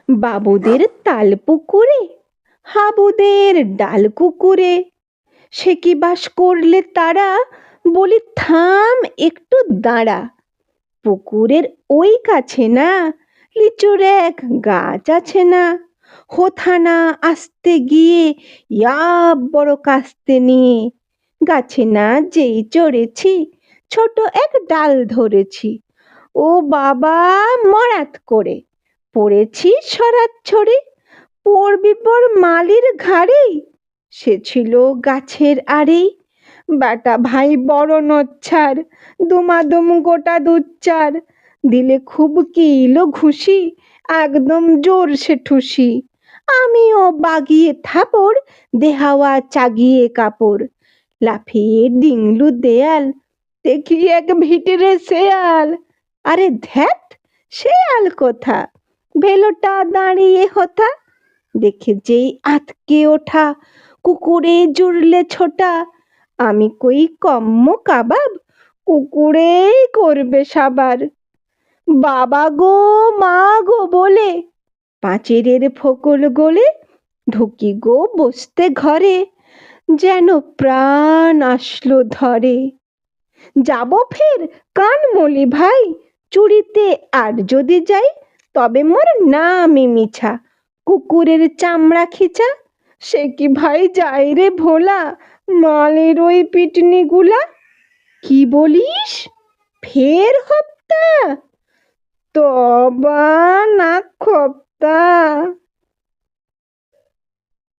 বাবুদের তাল পুকুরে, হাবুদের ডাল কুকুরে, সে কি বাস করলে তারা, বলি থাম একটু দাঁড়া। পুকুরের ওই কাছে না লিচুর এক গাছ আছে না, হোথানা আসতে গিয়ে ইয়া বড় কাস্তে নিয়ে, গাছে না যেই চড়েছি ছোট এক ডাল ধরেছি, ও বাবা মরাত করে পড়েছি সরাত ছড়ে, পড়বি পর মালির ঘাড়েই, সে ছিল গাছের আড়েই। বেটা ভাই বড় নচ্ছার, দুমাদুম গোটা দুচ্চার, দিলে খুব কিলো ঘুষি, একদম জোর সে ঠুসি। আমিও বাগিয়ে থাপড়, দেহাওয়া চাগিয়ে কাপড়, লাফিয়ে ডিংলু দেয়াল, দেখি এক ভিটরে শেয়াল। আরে ধ্যাত, শেয়াল কোথা, ভেলোটা দাঁড়িয়ে হোথা, দেখে যেই আতকে ওঠা, কুকুরে জুড়লে ছোটা, আমি কই কম্ম কাবাব, কুকুরেই করবে সাবার। বাবা গো মা গো বলে পাঁচিরের ফোকল গলে ঢুকি গো বসতে ঘরে, যেন প্রাণ আসলো ধরে। যাব ফের কানমলি ভাই, চুরিতে আর যদি যাই, তবে মোর নামই মিছা, কুকুরের চামড়া খিচা। সে কি ভাই যায় রে ভোলা, মালের ওই পিটনি গুলা। কি বলিস, ফের হপ্তা, তবা না খপ্তা।